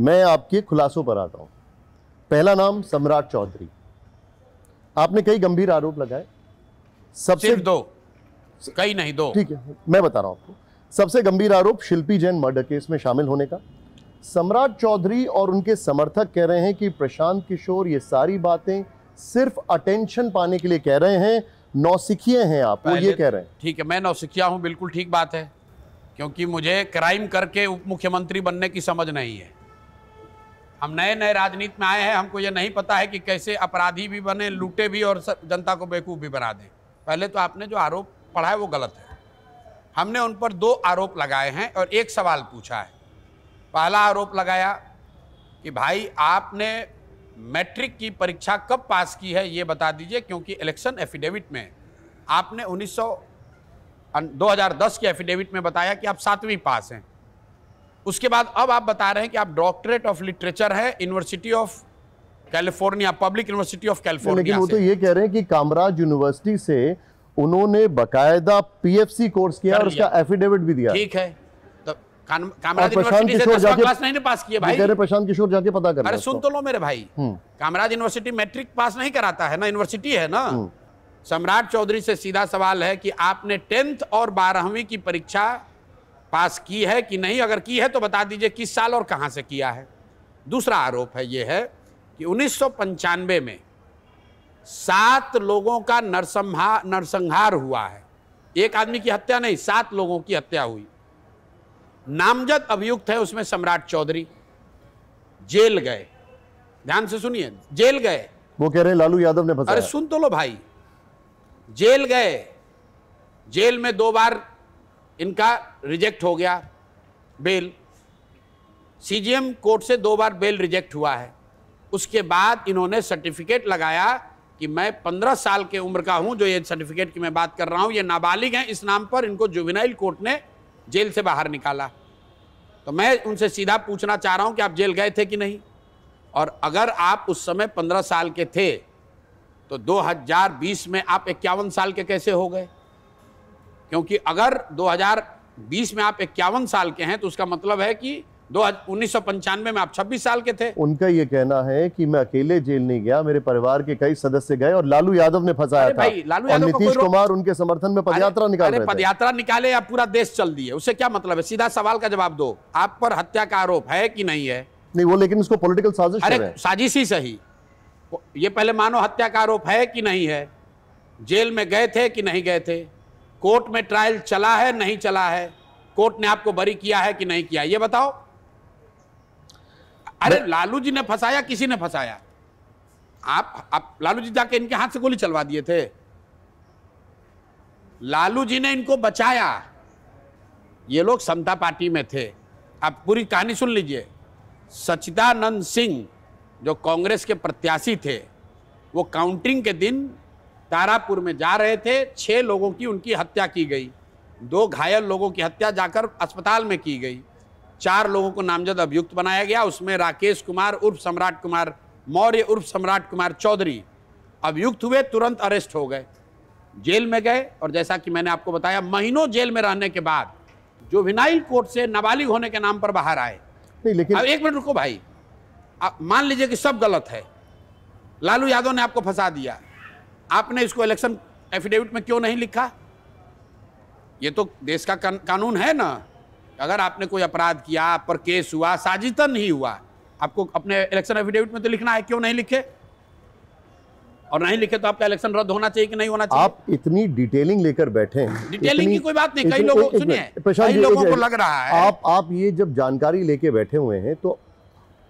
मैं आपके खुलासों पर आता हूं। पहला नाम सम्राट चौधरी। आपने कई गंभीर आरोप लगाए, सबसे सिर्फ दो, कई नहीं, दो। ठीक है, मैं बता रहा हूं आपको। सबसे गंभीर आरोप शिल्पी जैन मर्डर केस में शामिल होने का। सम्राट चौधरी और उनके समर्थक कह रहे हैं कि प्रशांत किशोर ये सारी बातें सिर्फ अटेंशन पाने के लिए कह रहे हैं, नौसिखिए हैं आप, वो ये कह रहे हैं। ठीक है, मैं नौसिखिया हूं, बिल्कुल ठीक बात है, क्योंकि मुझे क्राइम करके उप मुख्यमंत्री बनने की समझ नहीं है। हम नए नए राजनीति में आए हैं, हमको ये नहीं पता है कि कैसे अपराधी भी बने, लूटे भी और जनता को बेवकूफ़ भी बना दें। पहले तो आपने जो आरोप पढ़ा है वो गलत है। हमने उन पर दो आरोप लगाए हैं और एक सवाल पूछा है। पहला आरोप लगाया कि भाई आपने मैट्रिक की परीक्षा कब पास की है ये बता दीजिए, क्योंकि इलेक्शन एफिडेविट में आपने 2010 के एफिडेविट में बताया कि आप 7वीं पास हैं। उसके बाद अब आप बता रहे हैं कि आप डॉक्टरेट ऑफ लिटरेचर है university of California, public university of California. लेकिन वो तो ये कह रहे हैं कि कामराज यूनिवर्सिटी से उन्होंने बकायदा पीएफसी कोर्स किया और उसका एफिडेविट भी दिया। ठीक है, तो कामराज यूनिवर्सिटी से 10वीं क्लास नहीं पास किए भाई। कह रहे प्रशांत किशोर जाके पता कर। अरे सुन तो लो मेरे भाई, कामराज यूनिवर्सिटी मैट्रिक पास नहीं कराता है ना, यूनिवर्सिटी है ना। सम्राट चौधरी से सीधा सवाल है कि आपने 10th और 12वीं की परीक्षा पास की है कि नहीं, अगर की है तो बता दीजिए किस साल और कहां से किया है। दूसरा आरोप है ये है कि 1995 में 7 लोगों का नरसंहार हुआ है। एक आदमी की हत्या नहीं, 7 लोगों की हत्या हुई। नामजद अभियुक्त है उसमें सम्राट चौधरी, जेल गए। ध्यान से सुनिए, जेल गए। वो कह रहे हैं लालू यादव ने फंसाया। अरे सुन तो लो भाई, जेल गए, जेल में 2 बार इनका रिजेक्ट हो गया बेल, सीजीएम कोर्ट से 2 बार बेल रिजेक्ट हुआ है। उसके बाद इन्होंने सर्टिफिकेट लगाया कि मैं 15 साल के उम्र का हूं, जो ये सर्टिफिकेट की मैं बात कर रहा हूं, ये नाबालिग हैं, इस नाम पर इनको जुवेनाइल कोर्ट ने जेल से बाहर निकाला। तो मैं उनसे सीधा पूछना चाह रहा हूं कि आप जेल गए थे कि नहीं, और अगर आप उस समय 15 साल के थे तो 2020 में आप 51 साल के कैसे हो गए? क्योंकि अगर 2020 में आप 51 साल के हैं तो उसका मतलब है कि 1995 में आप 26 साल के थे। उनका ये कहना है कि मैं अकेले जेल नहीं गया, मेरे परिवार के कई सदस्य गए और लालू यादव ने फंसाया था। लालू यादव और नीतीश कुमार उनके समर्थन में पदयात्रा निकाल रहे थे। पदयात्रा निकाले या पूरा देश चल दिए, उससे क्या मतलब है? सीधा सवाल का जवाब दो, आप पर हत्या का आरोप है कि नहीं है? नहीं, वो लेकिन उसको पॉलिटिकल साजिश कह रहे हैं। साजिश ही सही, ये पहले मानो हत्या का आरोप है कि नहीं है, जेल में गए थे कि नहीं गए थे, कोर्ट में ट्रायल चला है नहीं चला है, कोर्ट ने आपको बरी किया है कि नहीं किया, ये बताओ। अरे लालू जी ने फंसाया, किसी ने फंसाया? आप लालू जी जाके इनके हाथ से गोली चलवा दिए थे। लालू जी ने इनको बचाया। ये लोग समता पार्टी में थे। आप पूरी कहानी सुन लीजिए। सच्चिदानंद सिंह जो कांग्रेस के प्रत्याशी थे, वो काउंटिंग के दिन तारापुर में जा रहे थे, 6 लोगों की उनकी हत्या की गई, 2 घायल लोगों की हत्या जाकर अस्पताल में की गई, 4 लोगों को नामजद अभियुक्त बनाया गया। उसमें राकेश कुमार उर्फ सम्राट कुमार मौर्य उर्फ सम्राट कुमार चौधरी अभियुक्त हुए, तुरंत अरेस्ट हो गए, जेल में गए। और जैसा कि मैंने आपको बताया, महीनों जेल में रहने के बाद जुवेनाइल कोर्ट से नाबालिग होने के नाम पर बाहर आए। नहीं, लेकिन अब एक मिनट रुको भाई, आप मान लीजिए कि सब गलत है, लालू यादव ने आपको फंसा दिया, आपने इसको इलेक्शन एफिडेविट में क्यों नहीं लिखा? ये तो देश का कानून है ना। अगर आपने कोई अपराध किया, आप पर केस हुआ, साजिदन ही हुआ, आपको अपने इलेक्शन एफिडेविट में तो लिखना है, क्यों नहीं लिखे? और नहीं लिखे तो आपका इलेक्शन रद्द होना चाहिए कि नहीं होना चाहिए? आप इतनी डिटेलिंग लेकर बैठे हैं। डिटेलिंग की कोई बात नहीं, कई लोगों सुनिए, कई लोगों को लग रहा है। आप ये जब जानकारी लेके बैठे हुए हैं तो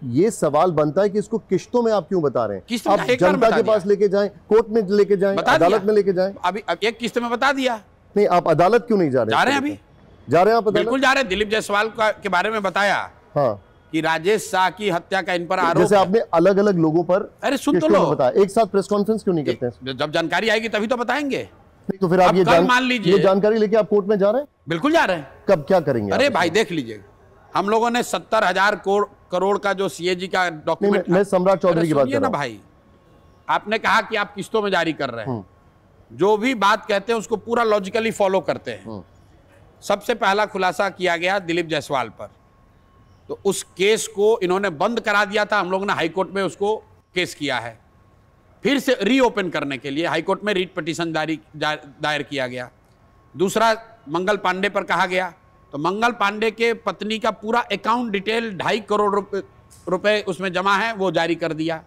ये सवाल बनता है कि इसको किश्तों में आप क्यों बता रहे हैं? आप जनता के पास लेके जाएं, कोर्ट में लेके जाएं, अदालत में लेके जाएं। अभी एक किस्त में बता दिया। नहीं, आप अदालत क्यों नहीं जा रहे? जा रहे हैं, अभी जा रहे हैं आप? बिल्कुल जा रहे हैं। दिलीप जायसवाल के बारे में बताया, हाँ, कि राजेश शाह की हत्या का इन पर आरोप। जैसे आपने अलग अलग लोगों पर, अरे सुन तो लो, बताया, एक साथ प्रेस कॉन्फ्रेंस क्यों नहीं करते हैं? जब जानकारी आएगी तभी तो बताएंगे। तो फिर आप ये मान लीजिए, ये जानकारी लेके आप कोर्ट में जा रहे हैं? बिल्कुल जा रहे हैं। कब क्या करेंगे? अरे भाई देख लीजिए, हम लोगों ने 70,000 करोड़ का जो सीएजी का डॉक्यूमेंट। मैं सम्राट चौधरी की बात कर रहा हूं। भाई आपने कहा कि आप किस्तों में जारी कर रहे हैं, जो भी बात कहते हैं उसको पूरा लॉजिकली फॉलो करते हैं। सबसे पहला खुलासा किया गया दिलीप जायसवाल पर, तो उस केस को इन्होंने बंद करा दिया था, हम लोगों ने हाई कोर्ट में उसको केस किया है, फिर से रीओपन करने के लिए हाई कोर्ट में रीट पिटीशन दायर किया गया। दूसरा, मंगल पांडे पर कहा गया, तो मंगल पांडे के पत्नी का पूरा अकाउंट डिटेल 2.5 करोड़ रुपए उसमें जमा है, वो जारी कर दिया।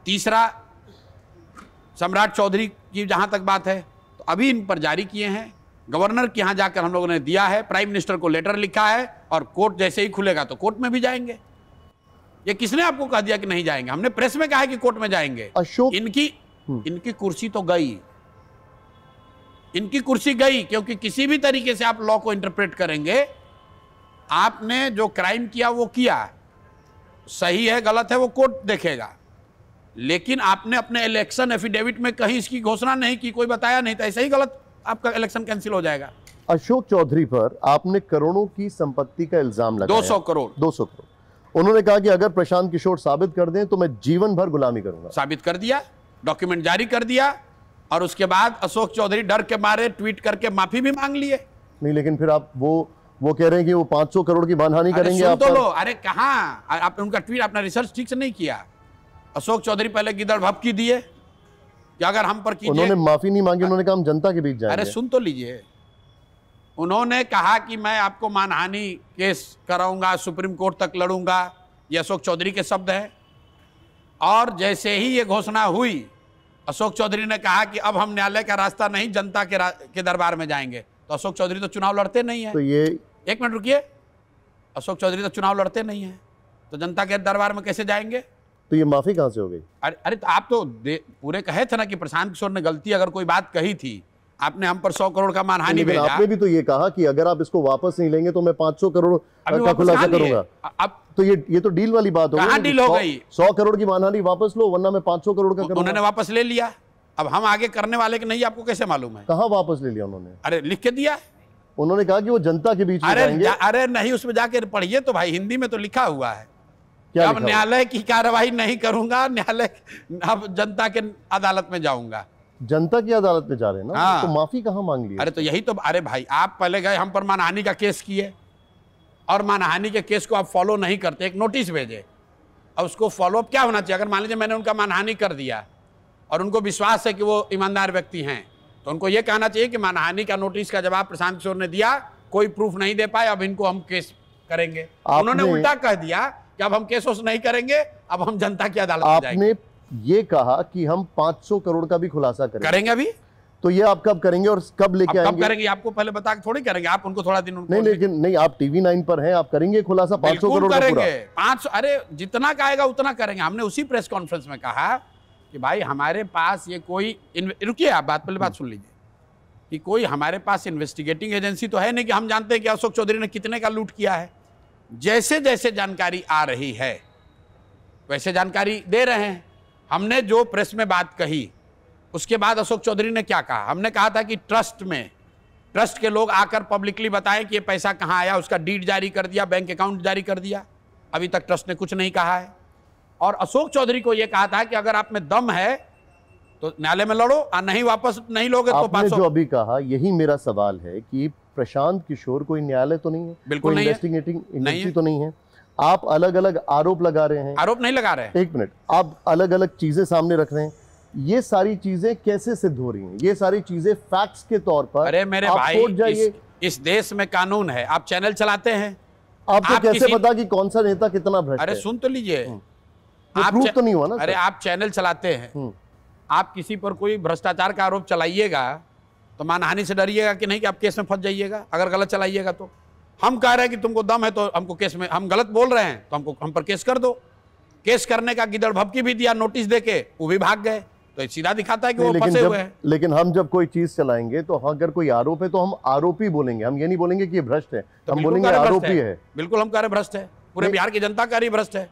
तीसरा, सम्राट चौधरी की जहां तक बात है, तो अभी इन पर जारी किए हैं, गवर्नर के यहां जाकर हम लोगों ने दिया है, प्राइम मिनिस्टर को लेटर लिखा है, और कोर्ट जैसे ही खुलेगा तो कोर्ट में भी जाएंगे। ये किसने आपको कह दिया कि नहीं जाएंगे? हमने प्रेस में कहा है कि कोर्ट में जाएंगे। अशोक, इनकी कुर्सी तो गई, इनकी कुर्सी गई, क्योंकि किसी भी तरीके से आप लॉ को इंटरप्रेट करेंगे, आपने जो क्राइम किया वो किया, सही है गलत है वो कोर्ट देखेगा, लेकिन आपने अपने इलेक्शन एफिडेविट में कहीं इसकी घोषणा नहीं की, कोई बताया नहीं था, ऐसे ही गलत आपका इलेक्शन कैंसिल हो जाएगा। अशोक चौधरी पर आपने करोड़ों की संपत्ति का इल्जाम लगाया। 200 करोड़। 200 करोड़। उन्होंने कहा कि अगर प्रशांत किशोर साबित कर दें तो मैं जीवन भर गुलामी करूंगा। साबित कर दिया, डॉक्यूमेंट जारी कर दिया, और उसके बाद अशोक चौधरी डर के मारे ट्वीट करके माफी भी मांग लिए। नहीं, लेकिन फिर आप वो कह रहे हैं कि वो 500 करोड़ की मानहानि करेंगे। आप तो लो, अरे कहाँ, आप उनका ट्वीट, अपना रिसर्च ठीक से नहीं किया। अशोक चौधरी पहले गिदड़ भपकी दिए कि अगर हम पर कीजिए, उन्होंने माफी नहीं मांगी, उन्होंने कहा हम जनता के बीच जाएंगे। अरे सुन तो लीजिए, उन्होंने कहा कि मैं आपको मानहानि केस कराऊंगा, सुप्रीम कोर्ट तक लड़ूंगा, ये अशोक चौधरी के शब्द हैं। और जैसे ही ये घोषणा हुई, अशोक चौधरी ने कहा कि अब हम न्यायालय का रास्ता नहीं, जनता के दरबार में जाएंगे। तो अशोक चौधरी तो चुनाव लड़ते नहीं है। तो ये, एक मिनट रुकिए, अशोक चौधरी तो चुनाव लड़ते नहीं है, तो जनता के दरबार में कैसे जाएंगे? तो ये माफी कहां से हो गई? अरे तो आप तो पूरे कहे थे ना कि प्रशांत किशोर ने गलती अगर कोई बात कही थी, आपने हम पर 100 करोड़ का मानहानि भेजा। आपने भी तो ये कहा कि अगर आप इसको वापस नहीं लेंगे तो मैं 500 करोड़ का खुलासा करूंगा। अब तो ये तो डील वाली बात हो गई। कहां डील हो गई? 100 करोड़ की मानहानि वापस लो, वरना मैं 500 करोड़ का करूंगा। उन्होंने वापस ले लिया। अब हम आगे करने वाले कि नहीं, आपको कैसे मालूम है? कहां वापस ले लिया उन्होंने? अरे लिख के दिया, उन्होंने कहा कि वो जनता के बीच में जाएंगे। अरे नहीं, उसमें जाके पढ़िए तो भाई, हिंदी में तो लिखा हुआ है, क्या अब न्यायालय की कार्यवाही नहीं करूंगा, न्यायालय, अब जनता के अदालत में जाऊंगा। जनता की अदालत में जा रहे हैं ना। हाँ। तो माफी कहां मांग ली? अरे तो यही तो, अरे भाई आप पहले गए हम पर मानहानि का केस किए, और मानहानि के केस को आप फॉलो नहीं करते, एक नोटिस भेजे, और उसको फॉलोअप क्या होना चाहिए? अगर मान लीजिए मैंने उनका मानहानि कर दिया और उनको विश्वास है कि वो ईमानदार व्यक्ति हैं, तो उनको ये कहना चाहिए कि मानहानि का नोटिस का जवाब प्रशांत किशोर ने दिया, कोई प्रूफ नहीं दे पाए, अब इनको हम केस करेंगे। उन्होंने उल्टा कह दिया कि अब हम केस नहीं करेंगे, अब हम जनता की अदालत में जाएंगे। आपने ये कहा कि हम 500 करोड़ का भी खुलासा करेंगे अभी। तो ये आप कब करेंगे और कब लेके आएंगे? कब करेंगे आपको पहले बता के थोड़ी करेंगे, आप उनको थोड़ा दिन नहीं, लेकिन नहीं, आप TV9 पर हैं, आप करेंगे खुलासा 500 करोड़ का पूरा? 500, अरे जितना का आएगा उतना करेंगे। हमने उसी प्रेस कॉन्फ्रेंस में कहा कि भाई हमारे पास ये कोई, रुकिए आप पहले बात सुन लीजिए, कि कोई हमारे पास इन्वेस्टिगेटिंग एजेंसी तो है नहीं कि हम जानते हैं कि अशोक चौधरी ने कितने का लूट किया है। जैसे जैसे जानकारी आ रही है वैसे जानकारी दे रहे हैं। हमने जो प्रेस में बात कही, उसके बाद अशोक चौधरी ने क्या कहा? हमने कहा था कि ट्रस्ट के लोग आकर पब्लिकली बताएं कि ये पैसा कहाँ आया, उसका डीड जारी कर दिया, बैंक अकाउंट जारी कर दिया। अभी तक ट्रस्ट ने कुछ नहीं कहा है। और अशोक चौधरी को यह कहा था कि अगर आप में दम है तो न्यायालय में लड़ो, और नहीं वापस नहीं लोगे तो 500। जो अभी कहा, यही मेरा सवाल है कि प्रशांत किशोर कोई न्यायालय तो नहीं है, बिल्कुल नहीं, इन्वेस्टिगेटिंग एजेंसी तो नहीं है। आप अलग अलग आरोप लगा रहे हैं। आरोप नहीं लगा रहे हैं, एक मिनट, आप अलग अलग चीजें सामने रख रहे हैं। ये सारी चीजें कैसे सिद्ध हो रही हैं? ये सारी चीजें फैक्ट्स के तौर पर, अरे मेरे भाई, इस देश में कानून है, आप चैनल चलाते हैं, आपको कैसे पता कि कौन सा नेता कितना भ्रष्ट है? अरे सुन तो लीजिए, प्रूफ तो नहीं हुआ ना। अरे आप चैनल चलाते हैं, आप किसी पर कोई भ्रष्टाचार का आरोप चलाइएगा तो मानहानि से डरिएगा कि नहीं कि आप केस में फंस जाइएगा? अगर गलत चलाइएगा तो हम कह रहे हैं कि तुमको दम है तो हमको केस में, हम गलत बोल रहे हैं तो हम पर केस कर दो। केस करने का गिदड़ भपकी भी दिया, नोटिस देके, वो भी भाग गए। तो सीधा दिखाता है कि वो फंसे हुए हैं। लेकिन हम जब कोई चीज चलाएंगे तो अगर कोई आरोप है तो हम आरोपी बोलेंगे, हम ये नहीं बोलेंगे कि ये भ्रष्ट है, हम बोलेंगे आरोपी है। बिल्कुल हम कह रहे भ्रष्ट है, पूरे बिहार की जनता कह रही भ्रष्ट है।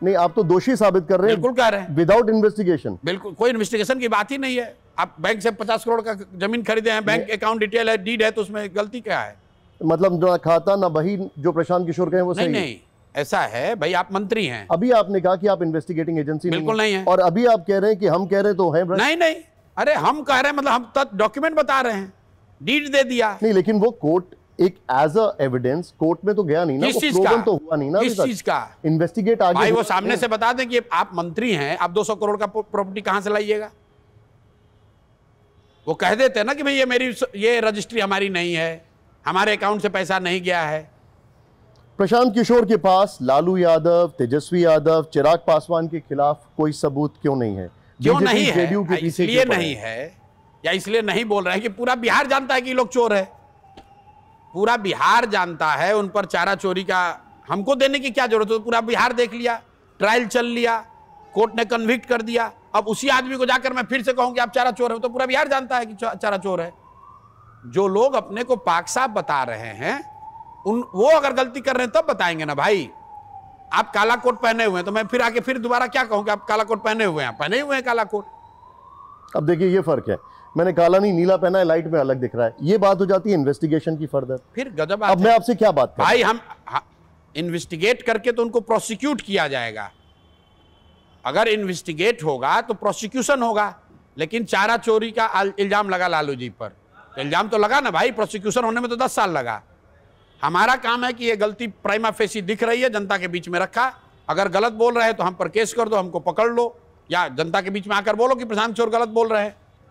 नहीं, आप तो दोषी साबित कर रहे हैं। बिल्कुल कह रहे हैं, विदाउट इन्वेस्टिगेशन। बिल्कुल, कोई इन्वेस्टिगेशन की बात ही नहीं है। आप बैंक से 50 करोड़ का जमीन खरीदे हैं, बैंक अकाउंट डिटेल है, डीड है, तो उसमें गलती क्या है? मतलब ना खाता ना बही, जो प्रशांत किशोर कहे वो सही नहीं, ऐसा है भाई, आप मंत्री हैं। अभी आपने कहा कि आप इन्वेस्टिगेटिंग एजेंसी बिल्कुल नहीं है, और अभी आप कह रहे हैं कि हम कह रहे तो है भ्रष्ट। नहीं, अरे हम कह रहे हैं, मतलब हम डॉक्यूमेंट बता रहे हैं, डीड दे दिया। नहीं, लेकिन वो कोर्ट एक एज अ एविडेंस कोर्ट में तो गया नहीं ना, किस वो चीज proven का? तो हुआ नहीं ना किस चीज का? इन्वेस्टिगेट आगे भाई वो सामने से बता दें कि आप मंत्री हैं, आप 200 करोड़ का प्रॉपर्टी कहां से लाइएगा? वो कह देते हैं ना कि भाई ये रजिस्ट्री हमारी नहीं है, हमारे अकाउंट से पैसा नहीं गया है। प्रशांत किशोर के पास लालू यादव, तेजस्वी यादव, चिराग पासवान के खिलाफ कोई सबूत क्यों नहीं है? क्यों नहीं BJP, है? JDU के पीछे इसलिए क्यों पड़े नहीं हैं? है, या इसलिए नहीं बोल रहे हैं कि पूरा बिहार जानता है कि ये लोग चोर है। पूरा बिहार जानता है, उन पर चारा चोरी का हमको देने की क्या जरूरत है? पूरा बिहार देख लिया, ट्रायल चल लिया, कोर्ट ने कन्विक्ट कर दिया। अब उसी आदमी को जाकर मैं फिर से कहूं कि आप चारा चोर है, तो पूरा बिहार जानता है कि चारा चोर है। जो लोग अपने को पाक साफ बता रहे हैं, वो अगर गलती कर रहे हैं तब बताएंगे ना भाई। आप काला कोट पहने हुए हैं तो मैं फिर आके फिर दोबारा क्या कहूं कि आप काला कोट पहने हुए हैं? पहने हुए हैं काला कोट। अब देखिए ये फर्क है, मैंने काला नहीं नीला पहना है, लाइट में अलग दिख रहा है, ये बात हो जाती है इन्वेस्टिगेशन की फर्दर। फिर गजब। अब मैं आपसे क्या बात भाई, हम इन्वेस्टिगेट करके तो उनको प्रोसिक्यूट किया जाएगा। अगर इन्वेस्टिगेट होगा तो प्रोसिक्यूशन होगा। लेकिन चारा चोरी का इल्जाम लगा लालू जी पर, तो इल्जाम तो लगा ना भाई, प्रोसिक्यूशन होने में तो 10 साल लगा। हमारा काम है कि ये गलती प्राइमा फेसी दिख रही है, जनता के बीच में रखा। अगर गलत बोल रहे हैं तो हम पर केस कर दो, हमको पकड़ लो, या जनता के बीच में आकर बोलो कि प्रशांत किशोर गलत बोल रहे हैं।